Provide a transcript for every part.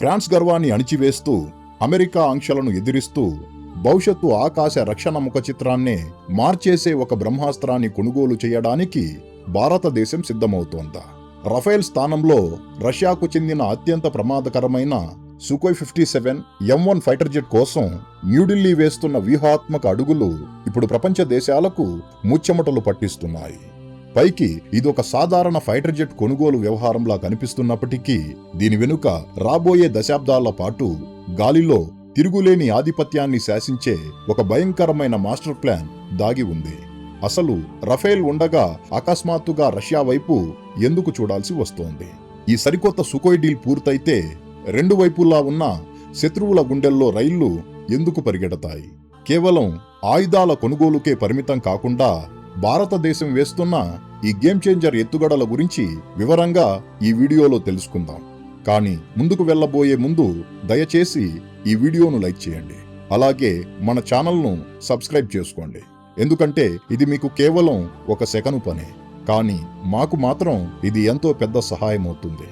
France గర్వాన్ని అణిచివేస్తూ America ఆంక్షలను ఎదిరిస్తూ భవిష్యత్తు ఆకాశ రక్షణ ముఖ చిత్రాన్నే మార్చేసే ఒక బ్రహ్మాస్త్రాన్ని కొనుగోలు చేయడానికి భారతదేశం సిద్ధమవుతోందా? రఫేల్ స్థానంలో రష్యాకు చెందిన అత్యంత ప్రమాదకరమైన సుఖోయ్ 57 M1 ఫైటర్ జెట్ కోసం న్యూఢిల్లీ వేస్తున్న వ్యూహాత్మక అడుగులు ఇప్పుడు ప్రపంచ దేశాలకు ముచ్చెమటలు పట్టిస్తున్నాయి. పైకి ఇదొక సాధారణ ఫైటర్ జెట్ కొనుగోలు వ్యవహారంలా కనిపిస్తున్నప్పటికీ దీని వెనుక రాబోయే దశాబ్దాల పాటు గాలిలో తిరుగులేని ఆధిపత్యాన్ని శాసించే ఒక భయంకరమైన మాస్టర్ ప్లాన్ దాగి ఉంది. అసలు రఫేల్ ఉండగా అకస్మాత్తుగా రష్యా వైపు ఎందుకు చూడాల్సి వస్తోంది? ఈ సరికొత్త సుఖోయ్ డీల్ పూర్తయితే రెండు వైపులా ఉన్న శత్రువుల గుండెల్లో రైళ్లు ఎందుకు పరిగెడతాయి? కేవలం ఆయుధాల కొనుగోలుకే పరిమితం కాకుండా భారతదేశం వేస్తున్న ఈ గేమ్ చేంజర్ ఎత్తుగడల గురించి వివరంగా ఈ వీడియోలో తెలుసుకుందాం. కానీ ముందుకు వెళ్ళబోయే ముందు దయచేసి ఈ వీడియోను లైక్ చేయండి. అలాగే మన ఛానల్ను సబ్స్క్రైబ్ చేసుకోండి. ఎందుకంటే ఇది మీకు కేవలం ఒక సెకను పనే, కానీ మాకు మాత్రం ఇది ఎంతో పెద్ద సహాయం అవుతుంది.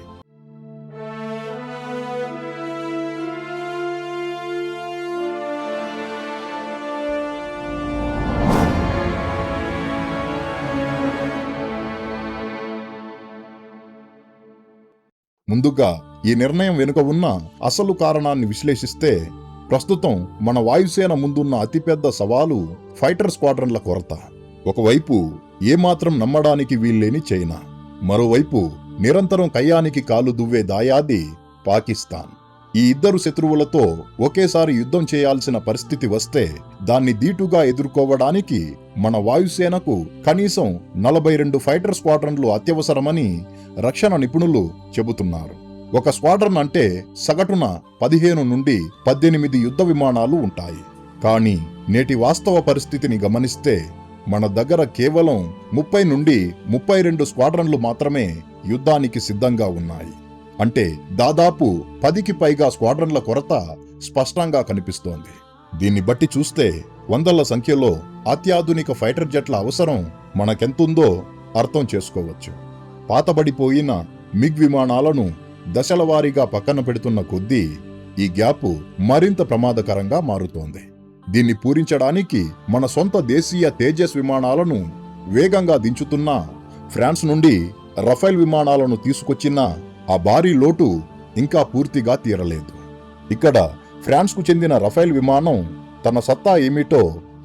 ముందుగా ఈ నిర్ణయం వెనుక ఉన్న అసలు కారణాన్ని విశ్లేషిస్తే ప్రస్తుతం మన వాయుసేన ముందున్న అతిపెద్ద సవాలు ఫైటర్ స్క్వాడ్రన్ల కొరత. ఒకవైపు ఏమాత్రం నమ్మడానికి వీల్లేని చైనా, మరోవైపు నిరంతరం కయ్యానికి కాలు దువ్వే దాయాది పాకిస్తాన్. ఈ ఇద్దరు శత్రువులతో ఒకేసారి యుద్ధం చేయాల్సిన పరిస్థితి వస్తే దాన్ని దీటుగా ఎదుర్కోవడానికి మన వాయుసేనకు కనీసం 42 ఫైటర్ స్క్వాడ్రన్లు అత్యవసరమని రక్షణ నిపుణులు చెబుతున్నారు. ఒక స్క్వాడ్రన్ అంటే సగటున 15 నుండి 18 యుద్ధ విమానాలు ఉంటాయి. కానీ నేటి వాస్తవ పరిస్థితిని గమనిస్తే మన దగ్గర కేవలం 30 నుండి 32 స్క్వాడ్రన్లు మాత్రమే యుద్ధానికి సిద్ధంగా ఉన్నాయి. అంటే దాదాపు 10కి పైగా స్క్వాడ్రన్ల కొరత స్పష్టంగా కనిపిస్తోంది. దీన్ని బట్టి చూస్తే వందల సంఖ్యలో అత్యాధునిక ఫైటర్ జెట్ల అవసరం మనకెంతుందో అర్థం చేసుకోవచ్చు. పాతబడిపోయిన మిగ్ విమానాలను దశలవారీగా పక్కన పెడుతున్న కొద్దీ ఈ గ్యాప్ మరింత ప్రమాదకరంగా మారుతోంది. దీన్ని పూరించడానికి మన సొంత దేశీయ తేజస్ విమానాలను వేగంగా దించుతున్న ఫ్రాన్స్ నుండి రఫేల్ విమానాలను తీసుకొచ్చిన ఆ భారీ లోటు ఇంకా పూర్తిగా తీరలేదు. ఇక్కడ ఫ్రాన్స్కు చెందిన రఫేల్ విమానం తన సత్తా ఏమిటో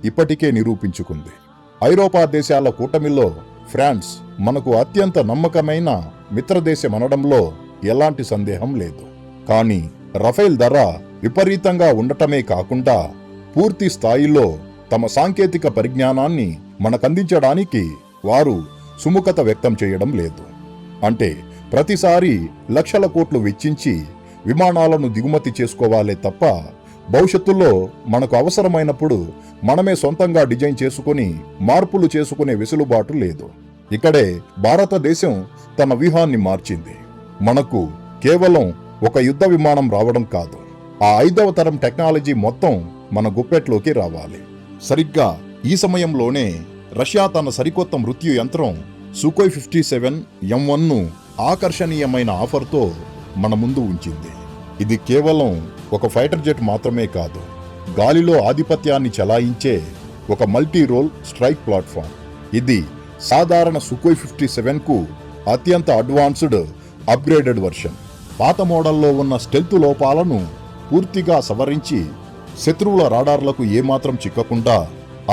ఇప్పటికే నిరూపించుకుంది. ఐరోపా దేశాల కూటమిలో ఫ్రాన్స్ మనకు అత్యంత నమ్మకమైన మిత్రదేశమనడంలో ఎలాంటి సందేహం లేదు. కానీ రఫేల్ ధర విపరీతంగా ఉండటమే కాకుండా పూర్తి స్థాయిలో తమ సాంకేతిక పరిజ్ఞానాన్ని మనకందించడానికి వారు సుముఖత వ్యక్తం చేయడం లేదు. అంటే ప్రతిసారి లక్షల కోట్లు వెచ్చించి విమానాలను దిగుమతి చేసుకోవాలే తప్ప భవిష్యత్తులో మనకు అవసరమైనప్పుడు మనమే సొంతంగా డిజైన్ చేసుకుని మార్పులు చేసుకునే వెసులుబాటు లేదు. ఇక్కడే భారతదేశం తన వ్యూహాన్ని మార్చింది. మనకు కేవలం ఒక యుద్ధ విమానం రావడం కాదు, ఆ 5వ తరం టెక్నాలజీ మొత్తం మన గుప్పెట్లోకి రావాలి. సరిగ్గా ఈ సమయంలోనే రష్యా తన సరికొత్త మృత్యు యంత్రం సుఖోయ్ 57 M1ను ఆకర్షణీయమైన ఆఫర్తో మన ముందు ఉంచింది. ఇది కేవలం ఒక ఫైటర్ జెట్ మాత్రమే కాదు, గాలిలో ఆధిపత్యాన్ని చెలాయించే ఒక మల్టీ రోల్ స్ట్రైక్ ప్లాట్ఫామ్. ఇది సాధారణ సుఖోయ్ 57కు అత్యంత అడ్వాన్స్డ్ అప్గ్రేడెడ్ వర్షన్. పాత మోడల్లో ఉన్న స్టెల్త్ లోపాలను పూర్తిగా సవరించి శత్రువుల రాడార్లకు ఏమాత్రం చిక్కకుండా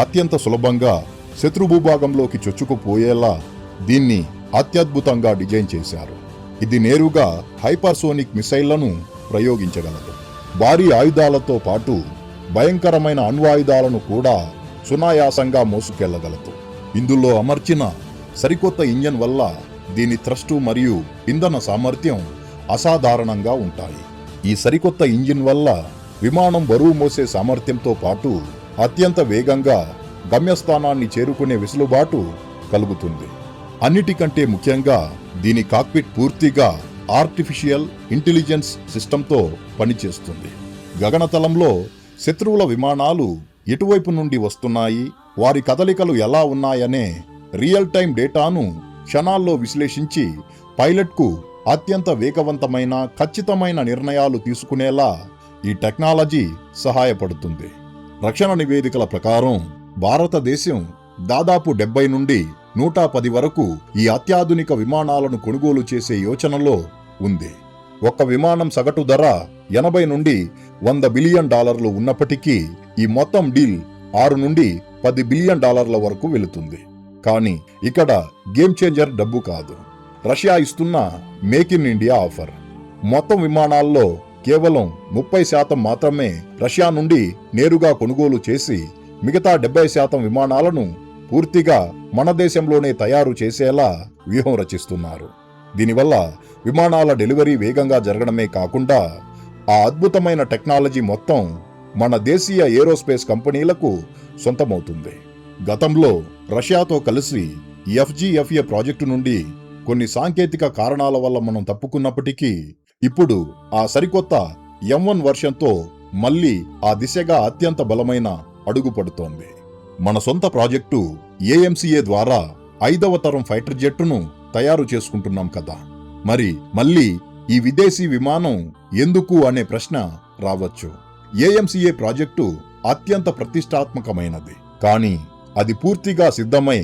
అత్యంత సులభంగా శత్రు భూభాగంలోకి చొచ్చుకుపోయేలా దీన్ని అత్యద్భుతంగా డిజైన్ చేశారు. ఇది నేరుగా హైపర్సోనిక్ మిసైళ్లను ప్రయోగించగలదు. భారీ ఆయుధాలతో పాటు భయంకరమైన అణ్వాయుధాలను కూడా సునాయాసంగా మోసుకెళ్లగలదు. ఇందులో అమర్చిన సరికొత్త ఇంజన్ వల్ల దీని థ్రస్టు మరియు ఇంధన సామర్థ్యం అసాధారణంగా ఉంటాయి. ఈ సరికొత్త ఇంజిన్ వల్ల విమానం బరువు మోసే సామర్థ్యంతో పాటు అత్యంత వేగంగా గమ్యస్థానాన్ని చేరుకునే వెసులుబాటు కలుగుతుంది. అన్నిటికంటే ముఖ్యంగా దీని కాక్పిట్ పూర్తిగా ఆర్టిఫిషియల్ ఇంటెలిజెన్స్ సిస్టంతో పనిచేస్తుంది. గగనతలంలో శత్రువుల విమానాలు ఎటువైపు నుండి వస్తున్నాయి, వారి కదలికలు ఎలా ఉన్నాయనే రియల్ టైం డేటాను క్షణాల్లో విశ్లేషించి పైలట్కు అత్యంత వేగవంతమైన ఖచ్చితమైన నిర్ణయాలు తీసుకునేలా ఈ టెక్నాలజీ సహాయపడుతుంది. రక్షణ నివేదికల ప్రకారం భారతదేశం దాదాపు 70 నుండి 110 వరకు ఈ అత్యాధునిక విమానాలను కొనుగోలు చేసే యోచనలో ఉంది. ఒక్క విమానం సగటు ధర 80 నుండి $100 బిలియన్ ఉన్నప్పటికీ ఈ మొత్తం డీల్ 6 నుండి $10 బిలియన్ వరకు వెళుతుంది. కానీ ఇక్కడ గేమ్ చేంజర్ డబ్బు కాదు, రష్యా ఇస్తున్న మేక్ ఇన్ ఇండియా ఆఫర్. మొత్తం విమానాల్లో కేవలం 30% మాత్రమే రష్యా నుండి నేరుగా కొనుగోలు చేసి మిగతా 70% విమానాలను పూర్తిగా మన దేశంలోనే తయారు చేసేలా వ్యూహం రచిస్తున్నారు. దీనివల్ల విమానాల డెలివరీ వేగంగా జరగడమే కాకుండా ఆ అద్భుతమైన టెక్నాలజీ మొత్తం మన దేశీయ ఏరోస్పేస్ కంపెనీలకు సొంతమవుతుంది. గతంలో రష్యాతో కలిసి FGFA ప్రాజెక్టు నుండి కొన్ని సాంకేతిక కారణాల వల్ల మనం తప్పుకున్నప్పటికీ ఇప్పుడు ఆ సరికొత్త M1 వర్షన్తో మళ్లీ ఆ దిశగా అత్యంత బలమైన అడుగు పడుతోంది. మన సొంత ప్రాజెక్టు AMCA ద్వారా 5వ తరం ఫైటర్ జెట్టును తయారు చేసుకుంటున్నాం కదా. మరి మళ్ళీ ఈ విదేశీ విమానం ఎందుకు అనే ప్రశ్న రావచ్చు. AMCA ప్రాజెక్టు అత్యంత ప్రతిష్టాత్మకమైనది, కానీ అది పూర్తిగా సిద్ధమై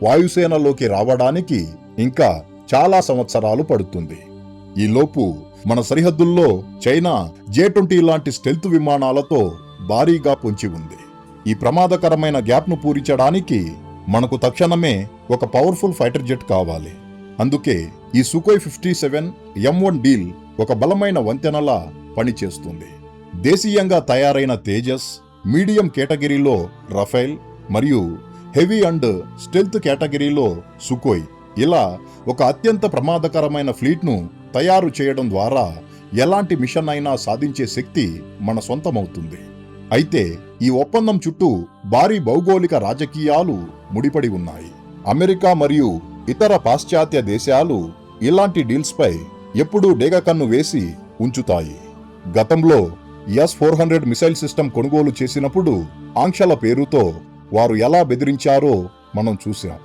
వాయుసేనలోకి రావడానికి ఇంకా చాలా సంవత్సరాలు పడుతుంది. ఈలోపు మన సరిహద్దుల్లో చైనా J-20 లాంటి స్టెల్త్ విమానాలతో భారీగా పొంచి ఉంది. ఈ ప్రమాదకరమైన గ్యాప్ను పూరించడానికి మనకు తక్షణమే ఒక పవర్ఫుల్ ఫైటర్ జెట్ కావాలి. అందుకే ఈ Sukhoi 57 M1 డీల్ ఒక బలమైన వంతెనలా పనిచేస్తుంది. దేశీయంగా తయారైన తేజస్, మీడియం కేటగిరీలో రఫేల్ మరియు హెవీ అండ్ స్టెల్త్ కేటగిరీలో Sukhoi, ఇలా ఒక అత్యంత ప్రమాదకరమైన ఫ్లీట్ను తయారు చేయడం ద్వారా ఎలాంటి మిషన్ అయినా సాధించే శక్తి మన సొంతమవుతుంది. అయితే ఈ ఒప్పందం చుట్టూ భారీ భౌగోళిక రాజకీయాలు ముడిపడి ఉన్నాయి. అమెరికా మరియు ఇతర పాశ్చాత్య దేశాలు ఇలాంటి డీల్స్పై ఎప్పుడూ డేగకన్ను వేసి ఉంచుతాయి. గతంలో S-400 మిసైల్ సిస్టమ్ కొనుగోలు చేసినప్పుడు ఆంక్షల పేరుతో వారు ఎలా బెదిరించారో మనం చూశాం.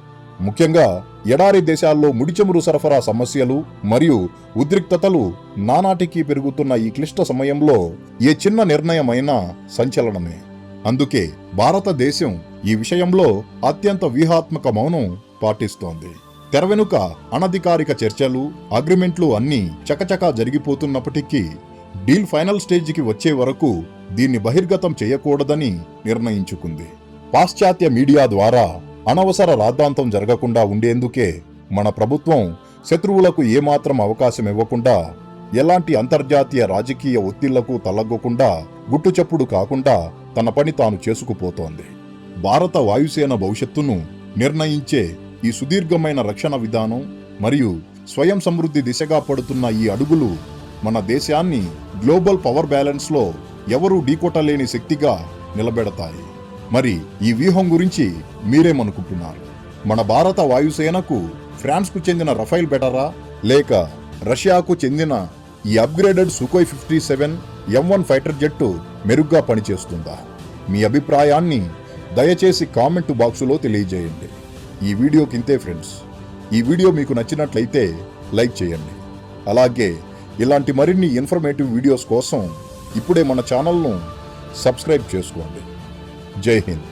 ముఖ్యంగా ఎడారి దేశాల్లో ముడిచమురు సరఫరా సమస్యలు మరియు ఉద్రిక్తతలు నానాటికి పెరుగుతున్న ఈ క్లిష్ట సమయంలో ఏ చిన్న నిర్ణయమైనా సంచలనమే. అందుకే భారతదేశం ఈ విషయంలో అత్యంత వ్యూహాత్మక మౌనం పాటిస్తోంది. తెర వెనుక అనధికారిక చర్చలు, అగ్రిమెంట్లు అన్నీ చకచకా జరిగిపోతున్నప్పటికీ డీల్ ఫైనల్ స్టేజికి వచ్చే వరకు దీన్ని బహిర్గతం చేయకూడదని నిర్ణయించుకుంది. పాశ్చాత్య మీడియా ద్వారా అనవసర రాద్ధాంతం జరగకుండా ఉండేందుకే మన ప్రభుత్వం శత్రువులకు ఏమాత్రం అవకాశం ఇవ్వకుండా, ఎలాంటి అంతర్జాతీయ రాజకీయ ఒత్తిళ్లకు తలగ్గకుండా, గుట్టుచప్పుడు కాకుండా తన పని తాను చేసుకుపోతోంది. భారత వాయుసేన భవిష్యత్తును నిర్ణయించే ఈ సుదీర్ఘమైన రక్షణ విధానం మరియు స్వయం సమృద్ధి దిశగా పడుతున్న ఈ అడుగులు మన దేశాన్ని గ్లోబల్ పవర్ బ్యాలెన్స్లో ఎవరూ ఢీకొట్టలేని శక్తిగా నిలబెడతాయి. మరి ఈ వ్యూహం గురించి మీరేమనుకుంటున్నారు? మన భారత వాయుసేనకు ఫ్రాన్స్కు చెందిన రఫైల్ బెటరా, లేక రష్యాకు చెందిన ఈ అప్గ్రేడెడ్ Sukhoi 57 M1 ఫైటర్ జెట్టు మెరుగ్గా పనిచేస్తుందా? మీ అభిప్రాయాన్ని దయచేసి కామెంట్ బాక్సులో తెలియజేయండి. ఈ వీడియోకింతే ఫ్రెండ్స్. ఈ వీడియో మీకు నచ్చినట్లయితే లైక్ చేయండి. అలాగే ఇలాంటి మరిన్ని ఇన్ఫర్మేటివ్ వీడియోస్ కోసం ఇప్పుడే మన ఛానల్ను సబ్స్క్రైబ్ చేసుకోండి. జై హింద్.